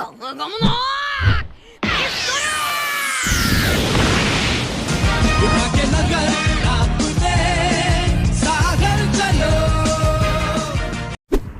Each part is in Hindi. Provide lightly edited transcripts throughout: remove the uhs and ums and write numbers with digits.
このゴムの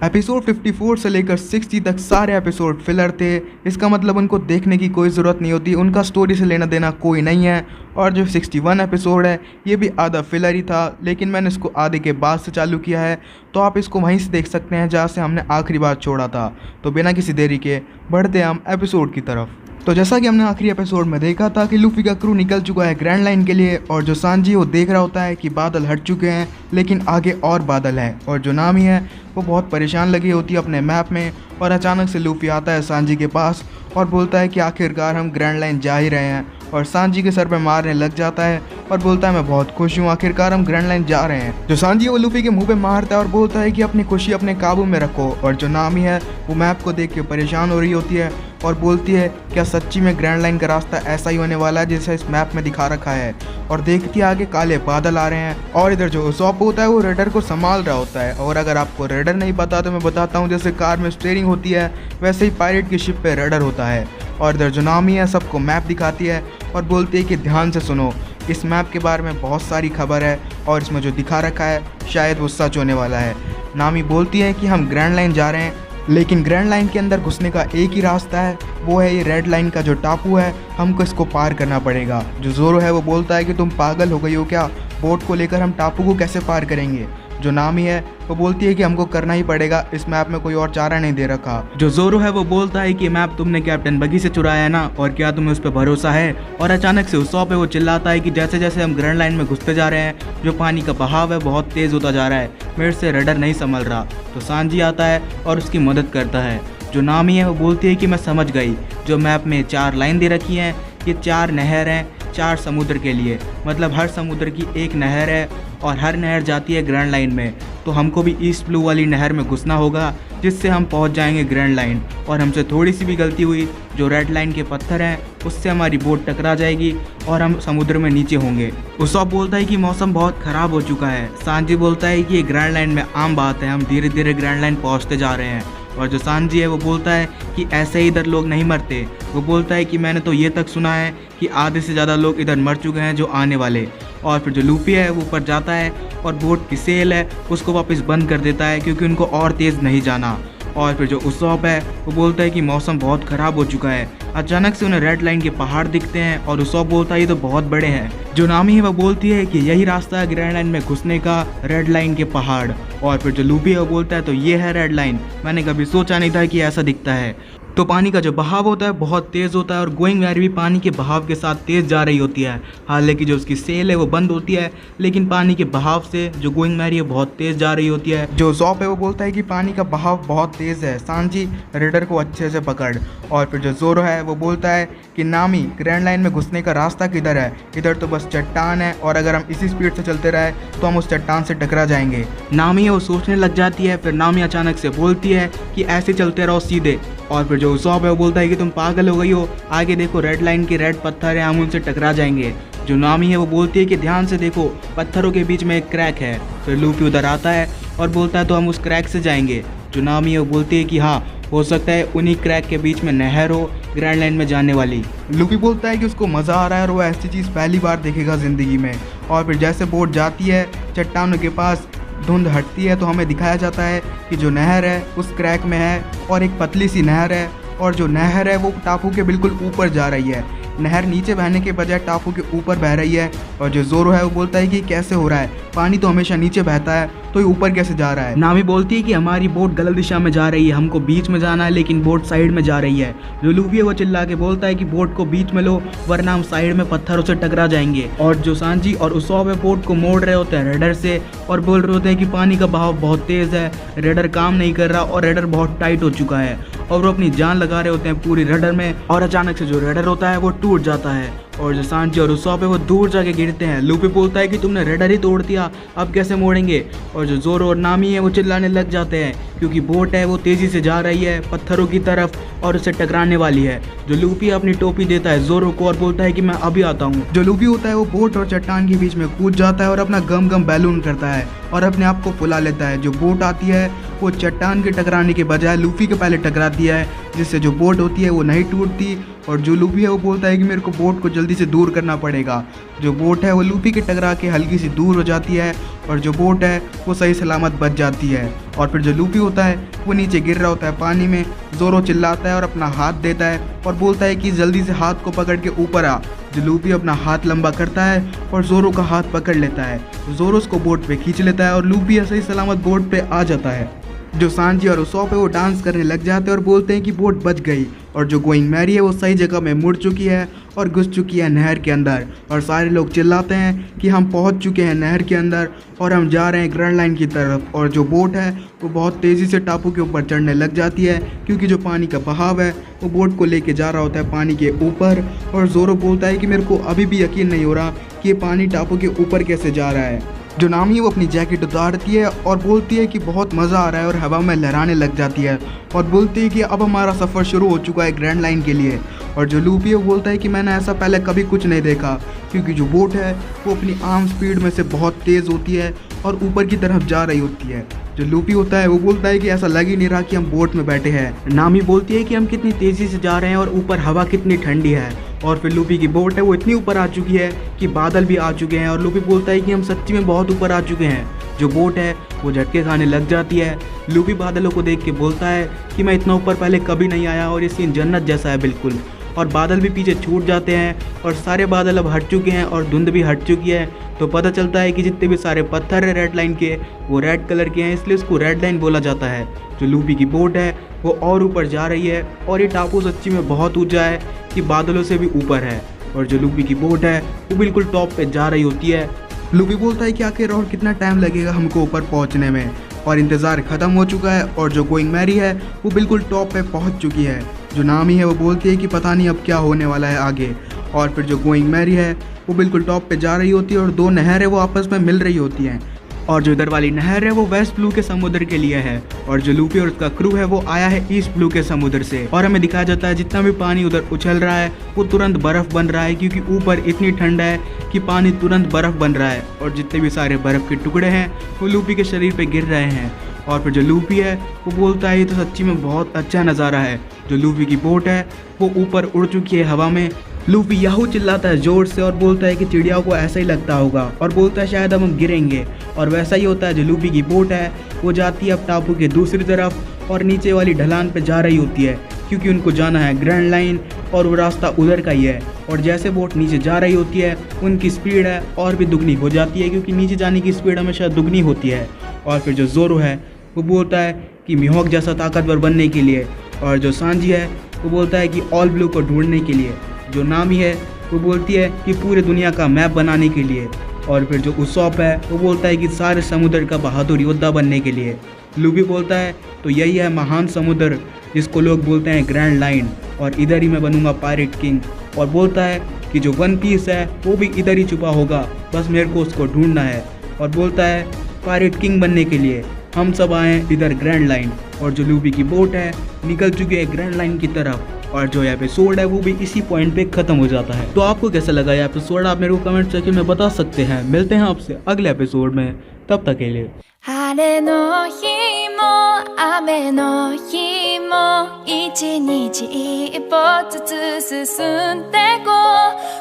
एपिसोड 54 से लेकर 60 तक सारे एपिसोड फिलर थे। इसका मतलब उनको देखने की कोई ज़रूरत नहीं होती, उनका स्टोरी से लेना देना कोई नहीं है। और जो 61 एपिसोड है ये भी आधा फिलर ही था, लेकिन मैंने इसको आधे के बाद से चालू किया है, तो आप इसको वहीं से देख सकते हैं जहाँ से हमने आखिरी बार छोड़ा था। तो बिना किसी देरी के बढ़ते हैं हम एपिसोड की तरफ। तो जैसा कि हमने आखिरी एपिसोड में देखा था कि लूफी का क्रू निकल चुका है ग्रैंड लाइन के लिए, और जो सांजी वो देख रहा होता है कि बादल हट चुके हैं लेकिन आगे और बादल हैं। और जो नामी है वो बहुत परेशान लगी होती है अपने मैप में, और अचानक से लूफी आता है सांजी के पास और बोलता है कि आखिरकार हम ग्रैंड लाइन जा ही रहे हैं। और सांजी के सर पे मारने लग जाता है और बोलता है मैं बहुत खुश हूँ, आखिरकार हम ग्रैंड लाइन जा रहे हैं। जो सांजी वो लूफी के मुंह पे मारता है और बोलता है कि अपनी खुशी अपने काबू में रखो। और जो नामी है वो मैप को देख के परेशान हो रही होती है और बोलती है क्या सच्ची में ग्रैंड लाइन का रास्ता ऐसा ही होने वाला है जैसा इस मैप में दिखा रखा है। और देखती है आगे काले बादल आ रहे हैं, और इधर जो उसॉप होता है वो रेडर को संभाल रहा होता है। और अगर आपको रेडर नहीं पता तो मैं बताता हूँ, जैसे कार में स्टीयरिंग होती है वैसे ही पायरेट की शिप पे रेडर होता है। और इधर जो नामी है सबको मैप दिखाती है और बोलती है कि ध्यान से सुनो, इस मैप के बारे में बहुत सारी खबर है और इसमें जो दिखा रखा है शायद वो सच होने वाला है। नामी बोलती है कि हम ग्रैंड लाइन जा रहे हैं, लेकिन ग्रैंड लाइन के अंदर घुसने का एक ही रास्ता है, वो है ये रेड लाइन का जो टापू है, हमको इसको पार करना पड़ेगा। जो जोरो है वो बोलता है कि तुम पागल हो गई हो क्या, बोट को लेकर हम टापू को कैसे पार करेंगे। जो नामी है वो बोलती है कि हमको करना ही पड़ेगा, इस मैप में कोई और चारा नहीं दे रखा। जो जोरो है वो बोलता है कि मैप तुमने कैप्टन बगी से चुराया है ना, और क्या तुम्हें उस पर भरोसा है। और अचानक से उसॉप पे वो चिल्लाता है कि जैसे जैसे हम ग्रैंड लाइन में घुसते जा रहे हैं जो पानी का बहाव है बहुत तेज़ होता जा रहा है, मेरे से रडर नहीं संभल रहा। तो सांजी आता है और उसकी मदद करता है। जो नामी है वो बोलती है कि मैं समझ गई, जो मैप में 4 लाइन दे रखी हैं ये 4 नहर हैं 4 समुद्र के लिए, मतलब हर समुद्र की एक नहर है और हर नहर जाती है ग्रैंड लाइन में। तो हमको भी ईस्ट ब्लू वाली नहर में घुसना होगा जिससे हम पहुंच जाएंगे ग्रैंड लाइन। और हमसे थोड़ी सी भी गलती हुई, जो रेड लाइन के पत्थर हैं उससे हमारी बोट टकरा जाएगी और हम समुद्र में नीचे होंगे। उसॉप बोलता है कि मौसम बहुत ख़राब हो चुका है। सांजी बोलता है कि ये ग्रैंड लाइन में आम बात है, हम धीरे धीरे ग्रैंड लाइन पहुँचते जा रहे हैं। और जो सांजी है वो बोलता है कि ऐसे ही इधर लोग नहीं मरते। वो बोलता है कि मैंने तो ये तक सुना है कि आधे से ज़्यादा लोग इधर मर चुके हैं जो आने वाले। और फिर जो लूफी है वो ऊपर जाता है और बोट की सेल है उसको वापस बंद कर देता है क्योंकि उनको और तेज़ नहीं जाना। और फिर जो उसॉप है वो बोलता है कि मौसम बहुत ख़राब हो चुका है। अचानक से उन्हें रेड लाइन के पहाड़ दिखते हैं और उसॉप बोलता है ये तो बहुत बड़े हैं। जो नामी है वो बोलती है कि यही रास्ता है ग्रैंड लाइन में घुसने का, रेड लाइन के पहाड़। और फिर जो लूफी है वो बोलता है तो ये है रेड लाइन, मैंने कभी सोचा नहीं था कि ऐसा दिखता है। तो पानी का जो बहाव होता है बहुत तेज़ होता है और गोइंग मैरी भी पानी के बहाव के साथ तेज़ जा रही होती है। हालांकि जो उसकी सेल है वो बंद होती है, लेकिन पानी के बहाव से जो गोइंग मैरी है बहुत तेज़ जा रही होती है। जो ज़ॉप है वो बोलता है कि पानी का बहाव बहुत तेज़ है, सांजी रेडर को अच्छे से पकड़। और फिर जो जोरो है वो बोलता है कि नामी ग्रैंड लाइन में घुसने का रास्ता किधर है, इधर तो बस चट्टान है और अगर हम इसी स्पीड से चलते रहे तो हम उस चट्टान से टकरा जाएंगे। नामी है वो सोचने लग जाती है, फिर नामी अचानक से बोलती है कि ऐसे चलते रहो सीधे। और फिर जो उसॉप है वो बोलता है कि तुम पागल हो गई हो, आगे देखो रेड लाइन के रेड पत्थर है, हम उनसे टकरा जाएंगे। जो नामी है वो बोलती है कि ध्यान से देखो पत्थरों के बीच में एक क्रैक है। फिर लूफी उधर आता है और बोलता है तो हम उस क्रैक से जाएंगे। जो नामी है वो बोलती है कि हाँ हो सकता है उन्हीं क्रैक के बीच में नहर हो ग्रैंड लाइन में जाने वाली। लूफी बोलता है कि उसको मज़ा आ रहा है और वो ऐसी चीज़ पहली बार देखेगा ज़िंदगी में। और फिर जैसे बोट जाती है चट्टानों के पास, धुंध हटती है तो हमें दिखाया जाता है कि जो नहर है उस क्रैक में है और एक पतली सी नहर है, और जो नहर है वो टापू के बिल्कुल ऊपर जा रही है। नहर नीचे बहने के बजाय टापू के ऊपर बह रही है। और जो जोरो है वो बोलता है कि कैसे हो रहा है, पानी तो हमेशा नीचे बहता है तो ये ऊपर कैसे जा रहा है। नामी बोलती है कि हमारी बोट गलत दिशा में जा रही है, हमको बीच में जाना है लेकिन बोट साइड में जा रही है। जो लूफी है वो चिल्ला के बोलता है कि बोट को बीच में लो वरना हम साइड में पत्थरों से टकरा जाएंगे। और जो सांजी और उसॉप है बोट को मोड़ रहे होते हैं रेडर से और बोल रहे होते हैं कि पानी का बहाव बहुत तेज़ है, रेडर काम नहीं कर रहा और रेडर बहुत टाइट हो चुका है। और वो अपनी जान लगा रहे होते हैं पूरी रेडर में, और अचानक से जो रेडर होता है वो टूट जाता है और जो सांजी और उसॉप है वो दूर जाके गिरते हैं। लूफी बोलता है कि तुमने रेडर ही तोड़ दिया, अब कैसे मोड़ेंगे। और जो जोरो और नामी है वो चिल्लाने लग जाते हैं क्योंकि बोट है वो तेज़ी से जा रही है पत्थरों की तरफ और उसे टकराने वाली है। जो लूफी अपनी टोपी देता है जोरो को और बोलता है कि मैं अभी आता हूँ। जो लूफी होता है वो बोट और चट्टान के बीच में कूद जाता है और अपना गम गम बैलून करता है और अपने आप को फुला लेता है। जो बोट आती है वो चट्टान के टकराने के बजाय लूफी के पहले टकराती है, जिससे जो बोट होती है वो नहीं टूटती। और जो लूफी है वो बोलता है कि मेरे को बोट को जल्दी से दूर करना पड़ेगा। जो बोट है वो लूफी के टकरा के हल्की सी दूर हो जाती है और जो बोट है वो सही सलामत बच जाती है। और फिर जो लूफी होता है वो नीचे गिर रहा होता है पानी में। जोरो चिल्लाता है और अपना हाथ देता है और बोलता है कि जल्दी से हाथ को पकड़ के ऊपर आ। जो लूफी अपना हाथ लंबा करता है और जोरो का हाथ पकड़ लेता है। जोरो उसको बोट पे खींच लेता है और लूफी सही सलामत बोट पे आ जाता है। जो सांजी और उसॉप है वो डांस करने लग जाते हैं और बोलते हैं कि बोट बच गई। और जो गोइंग मैरी है वो सही जगह में मुड़ चुकी है और घुस चुकी है नहर के अंदर। और सारे लोग चिल्लाते हैं कि हम पहुंच चुके हैं नहर के अंदर और हम जा रहे हैं ग्रैंड लाइन की तरफ। और जो बोट है वो बहुत तेज़ी से टापू के ऊपर चढ़ने लग जाती है, क्योंकि जो पानी का बहाव है वो बोट को लेके जा रहा होता है पानी के ऊपर। और जोरो बोलता है कि मेरे को अभी भी यकीन नहीं हो रहा कि ये पानी टापू के ऊपर कैसे जा रहा है। जो नामी वो अपनी जैकेट उतारती है और बोलती है कि बहुत मज़ा आ रहा है और हवा में लहराने लग जाती है और बोलती है कि अब हमारा सफ़र शुरू हो चुका है ग्रैंड लाइन के लिए। और जो लूफी है वो बोलता है कि मैंने ऐसा पहले कभी कुछ नहीं देखा, क्योंकि जो बोट है वो अपनी आर्म स्पीड में से बहुत तेज़ होती है और ऊपर की तरफ जा रही होती है। जो लूफी होता है वो बोलता है कि ऐसा लग ही नहीं रहा कि हम बोट में बैठे हैं। नामी बोलती है कि हम कितनी तेज़ी से जा रहे हैं और ऊपर हवा कितनी ठंडी है। और फिर लूफी की बोट है वो इतनी ऊपर आ चुकी है कि बादल भी आ चुके हैं और लूफी बोलता है कि हम सच्ची में बहुत ऊपर आ चुके हैं। जो बोट है वो झटके खाने लग जाती है। लूफी बादलों को देख के बोलता है कि मैं इतना ऊपर पहले कभी नहीं आया और ये सीन जन्नत जैसा है बिल्कुल। और बादल भी पीछे छूट जाते हैं और सारे बादल अब हट चुके हैं और धुंध भी हट चुकी है। तो पता चलता है कि जितने भी सारे पत्थर है रेड लाइन के वो रेड कलर के हैं, इसलिए उसको रेड लाइन बोला जाता है। जो लूफी की बोट है वो और ऊपर जा रही है और ये टापू सच्ची में बहुत ऊंचा है कि बादलों से भी ऊपर है। और जो लूफी की बोट है वो बिल्कुल टॉप पे जा रही होती है। लूफी बोलता है कि आखिर और कितना टाइम लगेगा हमको ऊपर पहुंचने में, और इंतज़ार ख़त्म हो चुका है। और जो गोइंग मैरी है वो बिल्कुल टॉप पे पहुंच चुकी है। जो नामी है वो बोलती है कि पता नहीं अब क्या होने वाला है आगे। और फिर जो गोइंग मैरी है वो बिल्कुल टॉप पे जा रही होती है और दो नहरें वो आपस में मिल रही होती हैं। और जो इधर वाली नहर है वो वेस्ट ब्लू के समुद्र के लिए है और जो लूफी और उसका क्रू है वो आया है ईस्ट ब्लू के समुद्र से। और हमें दिखाया जाता है जितना भी पानी उधर उछल रहा है वो तुरंत बर्फ़ बन रहा है, क्योंकि ऊपर इतनी ठंड है कि पानी तुरंत बर्फ़ बन रहा है। और जितने भी सारे बर्फ़ के टुकड़े हैं वो लूफी के शरीर पे गिर रहे हैं। और फिर जो लूफी है वो बोलता है ये तो सच्ची में बहुत अच्छा नज़ारा है। जो लूफी की बोट है वो ऊपर उड़ चुकी है हवा में। लूफी याहू चिल्लाता है जोर से और बोलता है कि चिड़ियाओं को ऐसा ही लगता होगा और बोलता है शायद हम गिरेंगे। और वैसा ही होता है। जो लूफी की बोट है वो जाती है अब टापू के दूसरी तरफ और नीचे वाली ढलान पे जा रही होती है, क्योंकि उनको जाना है ग्रैंड लाइन और वो रास्ता उधर का ही है। और जैसे बोट नीचे जा रही होती है उनकी स्पीड है और भी दुगनी हो जाती है, क्योंकि नीचे जाने की स्पीड हमेशा दुगनी होती है। और फिर जो जोरो है वो बोलता है कि मिहोक जैसा ताकतवर बनने के लिए। और जो सांजी है वो बोलता है कि ऑल ब्लू को ढूंढने के लिए। जो नामी है वो बोलती है कि पूरे दुनिया का मैप बनाने के लिए। और फिर जो उसॉप है वो बोलता है कि सारे समुद्र का बहादुर योद्धा बनने के लिए। लूफी बोलता है तो यही है महान समुद्र जिसको लोग बोलते हैं ग्रैंड लाइन, और इधर ही मैं बनूंगा पायरेट किंग। और बोलता है कि जो वन पीस है वो भी इधर ही छुपा होगा, बस मेरे को उसको ढूंढना है। और बोलता है पायरेट किंग बनने के लिए हम सब आए हैं इधर ग्रैंड लाइन। और जो लूफी की बोट है निकल चुकी है ग्रैंड लाइन की तरफ। और जो एपिसोड है वो भी इसी पॉइंट पे खत्म हो जाता है। तो आपको कैसा लगा ये एपिसोड आप मेरे को कमेंट सेक्शन में बता सकते हैं। मिलते हैं आपसे अगले एपिसोड में, तब तक के लिए। 晴れの日も雨の日も一日一歩ずつ進んでこ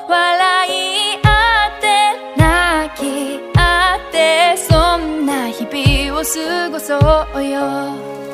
う笑い合って泣き合ってそんな日々を過ごそうよ